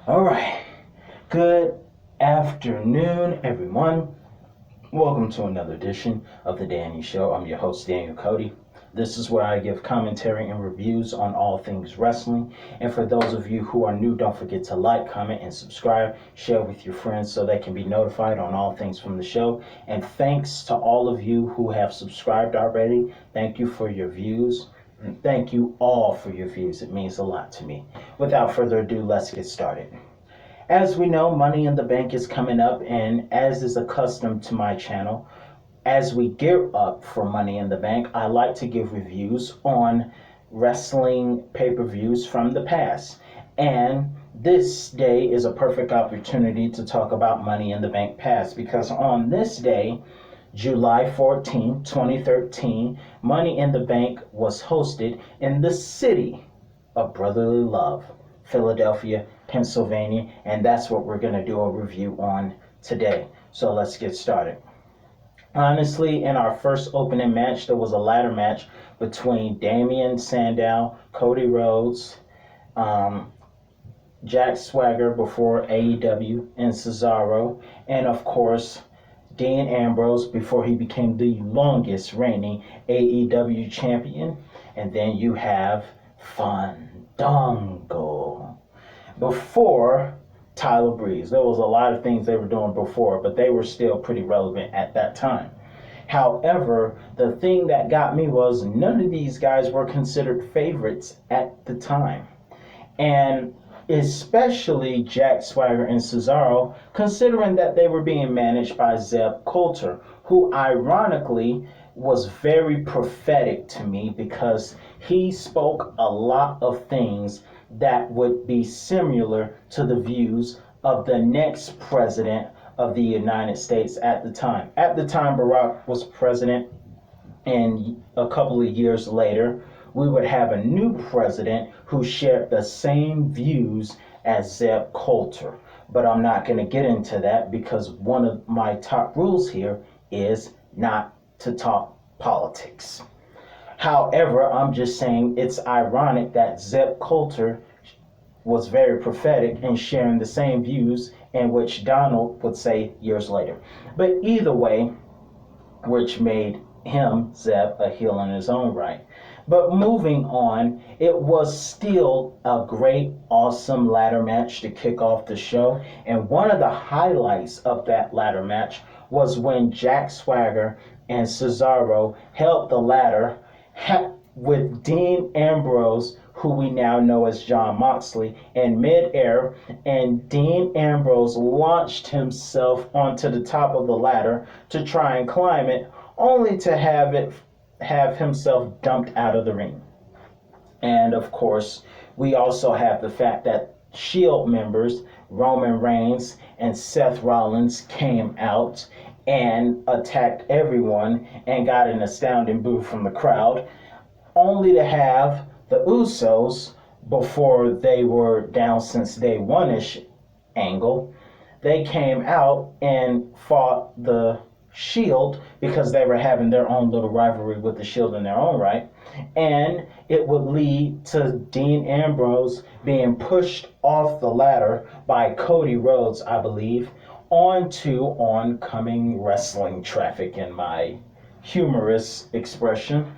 All right. Good afternoon, everyone. Welcome to another edition of The Danny Show. I'm your host, Daniel Cody. This is where I give commentary and reviews on all things wrestling. And for those of you who are new, don't forget to like, comment, and subscribe. Share with your friends so they can be notified on all things from the show. And thanks to all of you who have subscribed already. Thank you for your views. And thank you all for your views. It means a lot to me. Without further ado, let's get started. As we know, Money in the Bank is coming up, and as is accustomed to my channel, as we gear up for Money in the Bank, I like to give reviews on wrestling pay-per-views from the past. And this day is a perfect opportunity to talk about Money in the Bank past because on this day, July 14, 2013, Money in the Bank was hosted in the city of brotherly love, Philadelphia, Pennsylvania, and that's what we're going to do a review on today. So let's get started. Honestly, in our first opening match, there was a ladder match between Damien Sandow, Cody Rhodes, um, Jack Swagger before AEW, and Cesaro, and of course, Dean Ambrose before he became the longest reigning AEW champion. And then you have Fandango before Tyler Breeze. There was a lot of things they were doing before, but they were still pretty relevant at that time. However, the thing that got me was none of these guys were considered favorites at the time. And especially Jack Swagger and Cesaro, considering that they were being managed by Zeb Coulter, who ironically was very prophetic to me because he spoke a lot of things that would be similar to the views of the next president of the United States at the time. At the time Barack was president, and a couple of years later, we would have a new president who shared the same views as Zeb Coulter. But I'm not going to get into that because one of my top rules here is not to talk politics. However, I'm just saying it's ironic that Zeb Coulter was very prophetic in sharing the same views in which Donald would say years later. But either way, which made him, Zeb, a heel in his own right. But moving on, it was still a great, awesome ladder match to kick off the show. And one of the highlights of that ladder match was when Jack Swagger and Cesaro held the ladder with Dean Ambrose, who we now know as Jon Moxley, in midair, and Dean Ambrose launched himself onto the top of the ladder to try and climb it, only to have himself dumped out of the ring. And of course, we also have the fact that Shield members Roman Reigns and Seth Rollins came out and attacked everyone and got an astounding boo from the crowd, only to have the Usos, before they were down since day one-ish angle, they came out and fought the Shield because they were having their own little rivalry with the Shield in their own right. And it would lead to Dean Ambrose being pushed off the ladder by Cody Rhodes, I believe, onto oncoming wrestling traffic, in my humorous expression,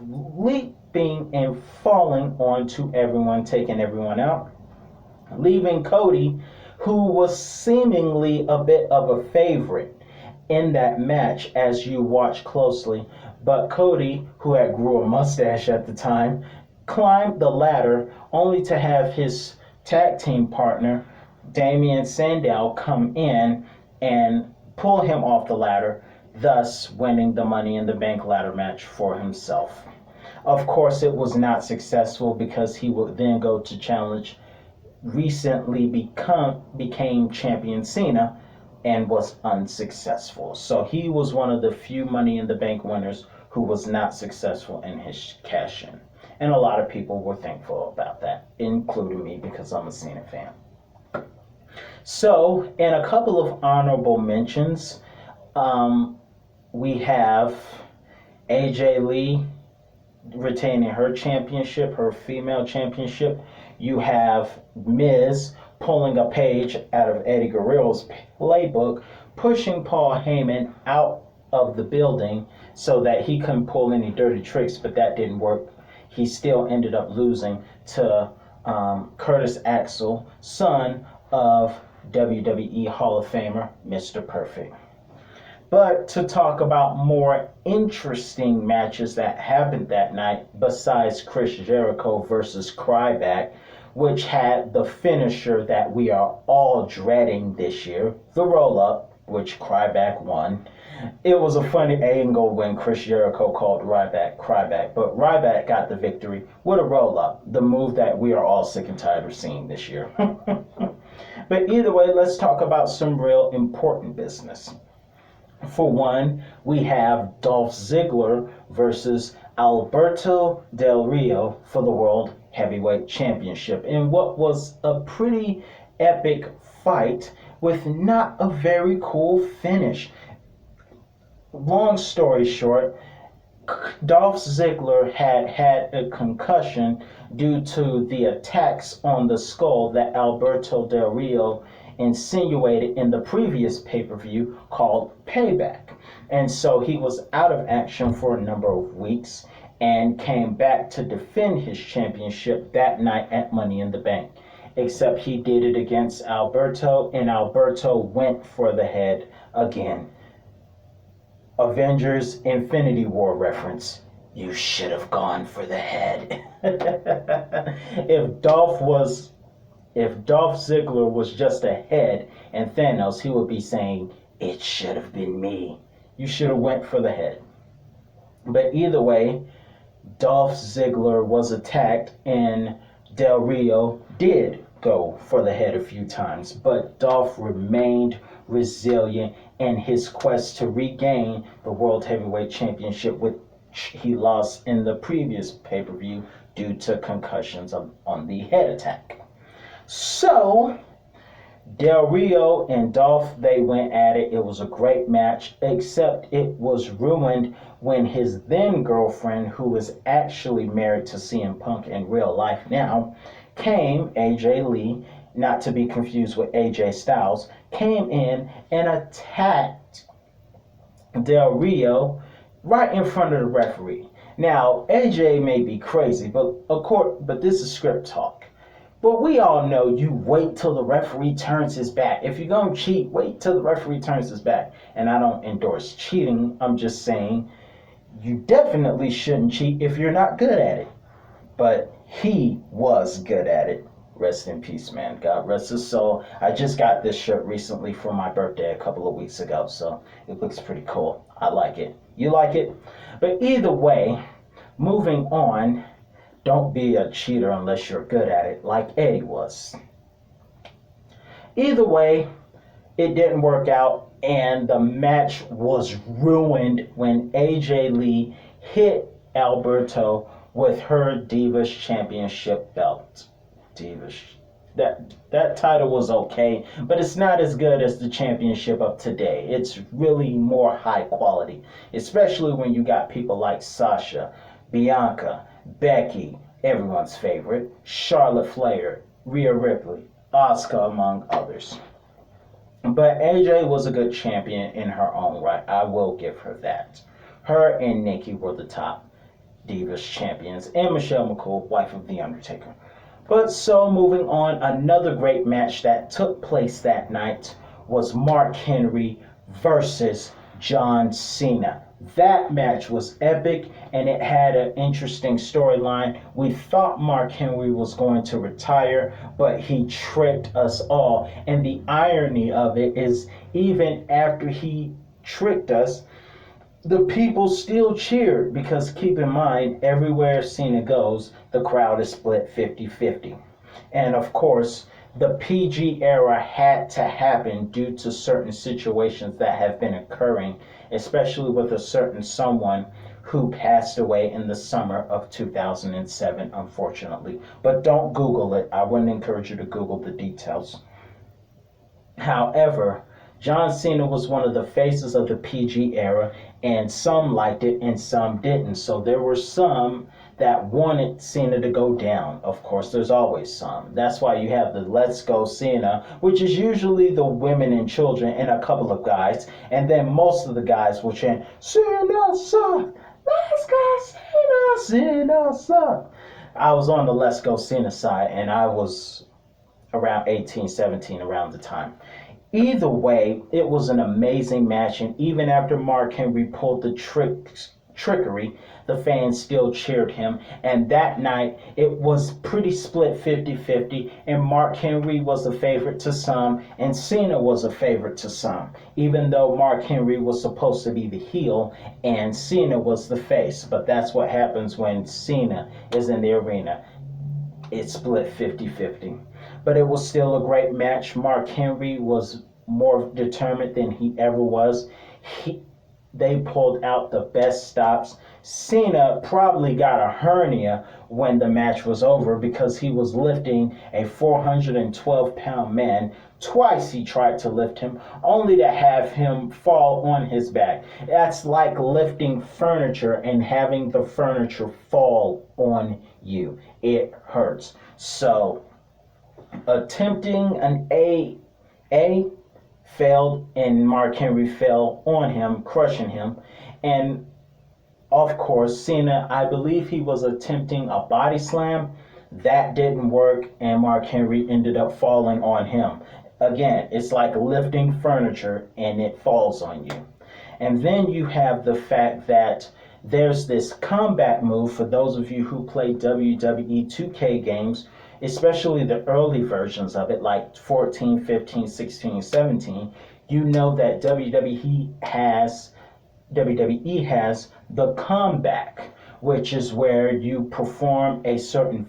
leaping and falling onto everyone, taking everyone out, leaving Cody, who was seemingly a bit of a favorite in that match as you watch closely. But Cody, who had grew a mustache at the time, climbed the ladder only to have his tag team partner, Damien Sandow, come in and pull him off the ladder, thus winning the Money in the Bank ladder match for himself. Of course, it was not successful because he would then go to challenge recently became champion Cena and was unsuccessful. So he was one of the few Money in the Bank winners who was not successful in his cash in. And a lot of people were thankful about that, including me because I'm a Cena fan. So, in a couple of honorable mentions, we have AJ Lee retaining her championship, her female championship. You have Miz, pulling a page out of Eddie Guerrero's playbook, pushing Paul Heyman out of the building so that he couldn't pull any dirty tricks, but that didn't work. He still ended up losing to Curtis Axel, son of WWE Hall of Famer Mr. Perfect. But to talk about more interesting matches that happened that night, besides Chris Jericho versus Ryback, which had the finisher that we are all dreading this year, the roll-up, which Ryback won. It was a funny angle when Chris Jericho called Ryback, but Ryback got the victory with a roll-up, the move that we are all sick and tired of seeing this year. But either way, let's talk about some real important business. For one, we have Dolph Ziggler versus Alberto Del Rio for the World Heavyweight Championship in what was a pretty epic fight with not a very cool finish. Long story short, Dolph Ziggler had a concussion due to the attacks on the skull that Alberto Del Rio insinuated in the previous pay-per-view called Payback. And so he was out of action for a number of weeks and came back to defend his championship that night at Money in the Bank. Except he did it against Alberto, and Alberto went for the head again. Avengers Infinity War reference. You should have gone for the head. If Dolph Ziggler was just a head and Thanos, he would be saying, it should have been me. You should have went for the head. But either way, Dolph Ziggler was attacked and Del Rio did go for the head a few times. But Dolph remained resilient in his quest to regain the World Heavyweight Championship, which he lost in the previous pay-per-view due to concussions on the head attack. So, Del Rio and Dolph, they went at it. It was a great match, except it was ruined when his then girlfriend, who was actually married to CM Punk in real life now, AJ Lee, not to be confused with AJ Styles, came in and attacked Del Rio right in front of the referee. Now, AJ may be crazy, but this is script talk. But we all know you wait till the referee turns his back. If you're going to cheat, wait till the referee turns his back. And I don't endorse cheating. I'm just saying you definitely shouldn't cheat if you're not good at it. But he was good at it. Rest in peace, man. God rest his soul. I just got this shirt recently for my birthday a couple of weeks ago, so it looks pretty cool. I like it. You like it? But either way, moving on, don't be a cheater unless you're good at it, like Eddie was. Either way, it didn't work out, and the match was ruined when AJ Lee hit Alberto with her Divas Championship belt. Divas. That title was okay, but it's not as good as the championship of today. It's really more high quality, especially when you got people like Sasha, Bianca, Becky, everyone's favorite, Charlotte Flair, Rhea Ripley, Asuka, among others. But AJ was a good champion in her own right. I will give her that. Her and Nikki were the top Divas champions, and Michelle McCool, wife of The Undertaker. But so moving on, another great match that took place that night was Mark Henry versus John Cena. That match was epic, and it had an interesting storyline. We thought Mark Henry was going to retire, but he tricked us all. And the irony of it is, even after he tricked us, the people still cheered, because keep in mind, everywhere Cena goes, the crowd is split 50-50. And of course, the PG era had to happen due to certain situations that have been occurring, especially with a certain someone who passed away in the summer of 2007, unfortunately. But don't Google it. I wouldn't encourage you to Google the details. However, John Cena was one of the faces of the PG era, and some liked it and some didn't. So there were some that wanted Cena to go down. Of course, there's always some. That's why you have the Let's Go Cena, which is usually the women and children and a couple of guys. And then most of the guys will chant, Cena suck! Let's go Cena! Cena suck! I was on the Let's Go Cena side, and I was around 18, 17 around the time. Either way, it was an amazing match, and even after Mark Henry pulled the trickery, the fans still cheered him. And that night, it was pretty split 50-50, and Mark Henry was a favorite to some, and Cena was a favorite to some, even though Mark Henry was supposed to be the heel and Cena was the face. But that's what happens when Cena is in the arena. It's split 50-50. But it was still a great match. Mark Henry was more determined than he ever was. They pulled out the best stops. Cena probably got a hernia when the match was over because he was lifting a 412-pound man. Twice he tried to lift him, only to have him fall on his back. That's like lifting furniture and having the furniture fall on you. It hurts. So, attempting an A failed, and Mark Henry fell on him, crushing him. And of course, Cena, I believe he was attempting a body slam. That didn't work, and Mark Henry ended up falling on him. Again, it's like lifting furniture and it falls on you. And then you have the fact that there's this combat move for those of you who play WWE 2K games, especially the early versions of it, like 14, 15, 16, 17. You know that WWE has the comeback, which is where you perform a certain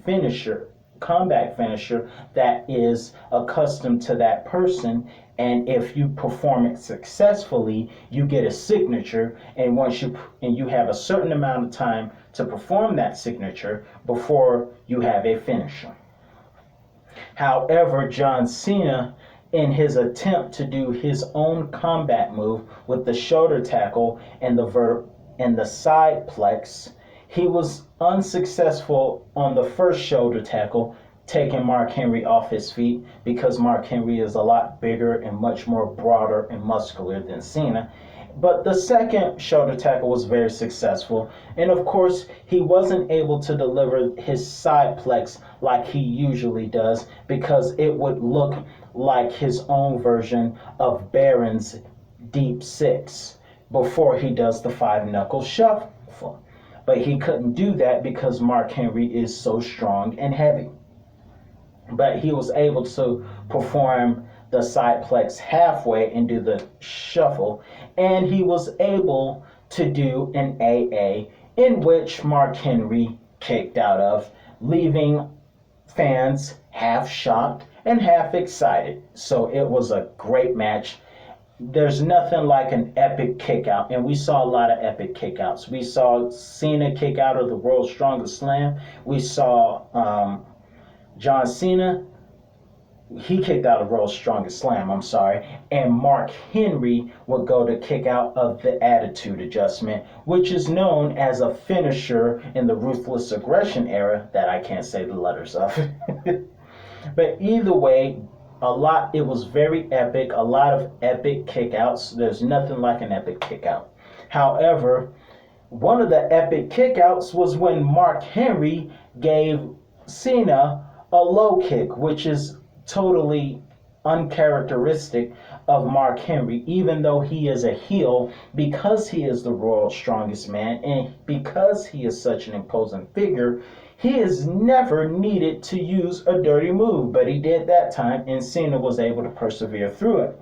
combat finisher that is accustomed to that person, and if you perform it successfully, you get a signature, and you have a certain amount of time to perform that signature before you have a finisher. However, John Cena, in his attempt to do his own combat move with the shoulder tackle and the side plex, he was unsuccessful on the first shoulder tackle, taking Mark Henry off his feet because Mark Henry is a lot bigger and much more broader and muscular than Cena. But the second shoulder tackle was very successful. And of course, he wasn't able to deliver his side plex like he usually does because it would look like his own version of Baron's Deep Six before he does the five knuckle shuffle. But he couldn't do that because Mark Henry is so strong and heavy. But he was able to perform the side plex halfway and do the shuffle, and he was able to do an AA in which Mark Henry kicked out of, leaving fans half shocked and half excited. So it was a great match. There's nothing like an epic kick out, and we saw a lot of epic kickouts. We saw Cena kick out of the World's Strongest Slam. We saw John Cena, he kicked out of World's Strongest Slam, and Mark Henry would go to kick out of the Attitude Adjustment, which is known as a finisher in the Ruthless Aggression era that I can't say the letters of. But either way, it was very epic, a lot of epic kickouts. There's nothing like an epic kickout. However, one of the epic kickouts was when Mark Henry gave Cena a low kick, which is totally uncharacteristic of Mark Henry, even though he is a heel, because he is the World's Strongest Man and because he is such an imposing figure. He is never needed to use a dirty move, but he did that time, and Cena was able to persevere through it.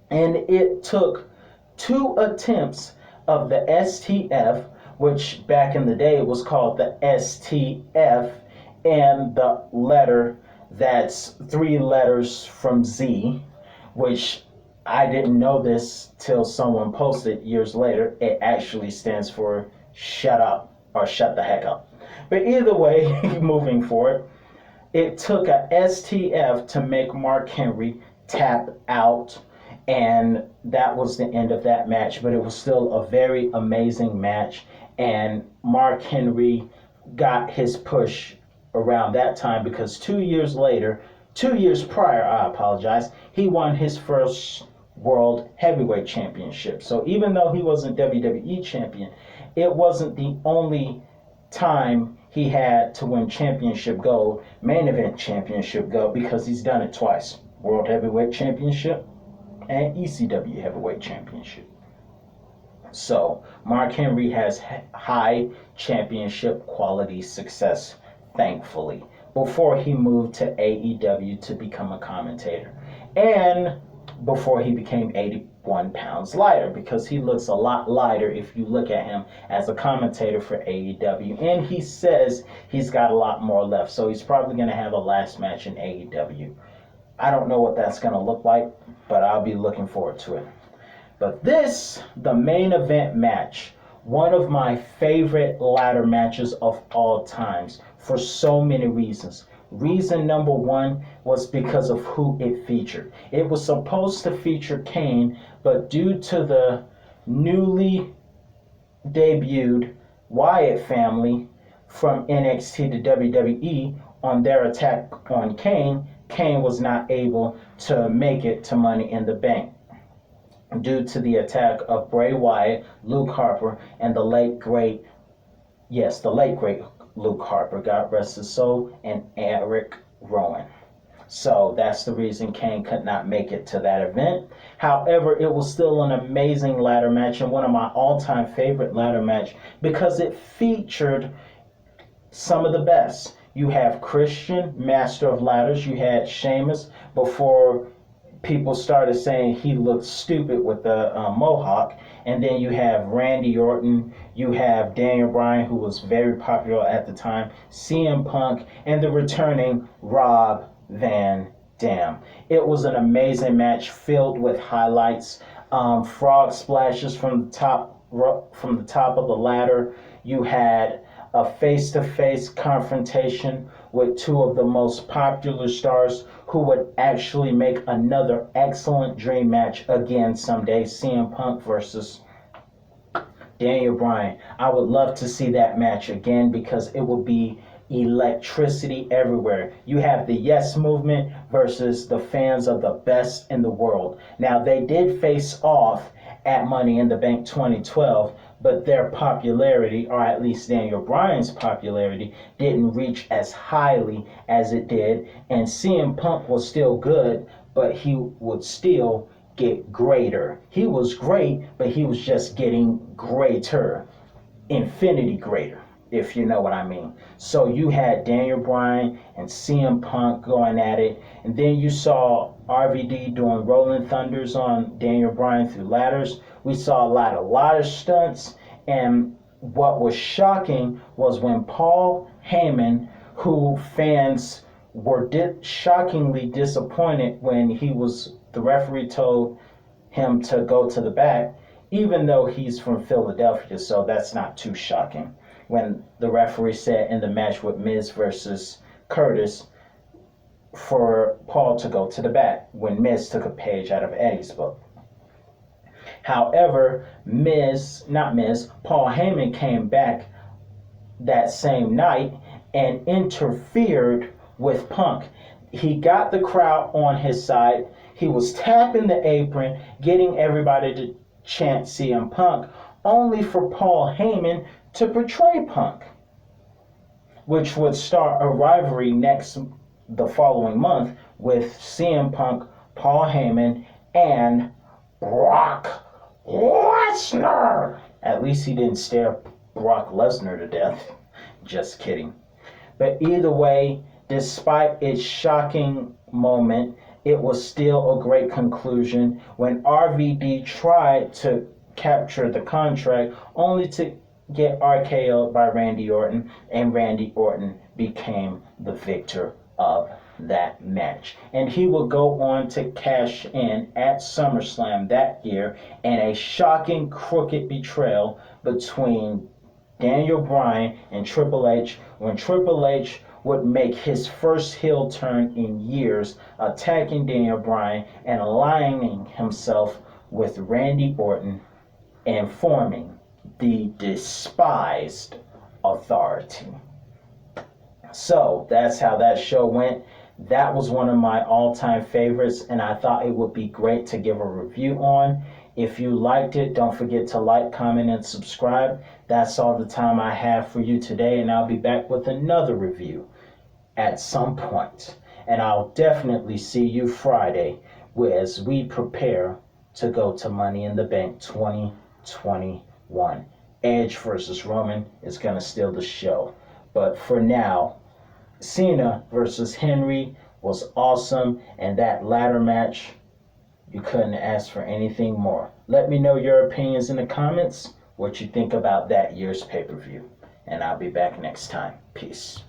And it took 2 attempts of the STF, which back in the day was called the STF, and the letter that's 3 letters from Z, which I didn't know this till someone posted years later. It actually stands for shut up or shut the heck up. But either way, moving forward, it took a STF to make Mark Henry tap out, and that was the end of that match. But it was still a very amazing match, and Mark Henry got his push around that time because 2 years later, 2 years prior, I apologize, he won his first World Heavyweight Championship. So even though he wasn't WWE champion, it wasn't the only time he had to win championship gold, main event championship gold, because he's done it twice. World Heavyweight Championship and ECW Heavyweight Championship. So Mark Henry has high championship quality success, thankfully, before he moved to AEW to become a commentator. And before he became 81 pounds lighter, because he looks a lot lighter if you look at him as a commentator for AEW. And he says he's got a lot more left, so he's probably going to have a last match in AEW. I don't know what that's going to look like, but I'll be looking forward to it. But this, the main event match, one of my favorite ladder matches of all times for so many reasons. Reason number one was because of who it featured. It was supposed to feature Kane, but due to the newly debuted Wyatt family from NXT to WWE on their attack on Kane, Kane was not able to make it to Money in the Bank due to the attack of Bray Wyatt, Luke Harper, and the late great Luke Harper, God rest his soul, and Eric Rowan. So that's the reason Kane could not make it to that event. However, it was still an amazing ladder match and one of my all-time favorite ladder match because it featured some of the best. You have Christian, Master of Ladders. You had Sheamus before people started saying he looked stupid with the mohawk. And then you have Randy Orton, you have Daniel Bryan, who was very popular at the time, CM Punk, and the returning Rob Van Dam. It was an amazing match filled with highlights, frog splashes from the top of the ladder. You had a face-to-face confrontation with two of the most popular stars who would actually make another excellent dream match again someday, CM Punk versus Daniel Bryan. I would love to see that match again because it would be electricity everywhere. You have the Yes Movement versus the fans of the best in the world. Now, they did face off at Money in the Bank 2012, but their popularity, or at least Daniel Bryan's popularity, didn't reach as highly as it did. And CM Punk was still good, but he would still get greater. He was great, but he was just getting greater. Infinity greater, if you know what I mean. So you had Daniel Bryan and CM Punk going at it, and then you saw RVD doing Rolling Thunders on Daniel Bryan through ladders. We saw a lot of ladder stunts, and what was shocking was when Paul Heyman, who fans were shockingly disappointed when the referee told him to go to the back, even though he's from Philadelphia, so that's not too shocking. When the referee said in the match with Miz versus Curtis for Paul to go to the back, when Miz took a page out of Eddie's book. However, Paul Heyman came back that same night and interfered with Punk. He got the crowd on his side. He was tapping the apron, getting everybody to chant CM Punk, only for Paul Heyman to betray Punk, which would start a rivalry the following month with CM Punk, Paul Heyman, and Brock Lesnar. At least he didn't stare Brock Lesnar to death. Just kidding. But either way, despite its shocking moment, it was still a great conclusion when RVD tried to capture the contract only to get RKO'd by Randy Orton, and Randy Orton became the victor of that match. And he will go on to cash in at SummerSlam that year in a shocking crooked betrayal between Daniel Bryan and Triple H, when Triple H would make his first heel turn in years, attacking Daniel Bryan and aligning himself with Randy Orton and forming the despised Authority. So that's how that show went. That was one of my all-time favorites, and I thought it would be great to give a review on. If you liked it, don't forget to like, comment, and subscribe. That's all the time I have for you today, and I'll be back with another review at some point. And I'll definitely see you Friday as we prepare to go to Money in the Bank 2021. Edge versus Roman is going to steal the show. But for now, Cena versus Henry was awesome, and that ladder match, you couldn't ask for anything more. Let me know your opinions in the comments, what you think about that year's pay-per-view, and I'll be back next time. Peace.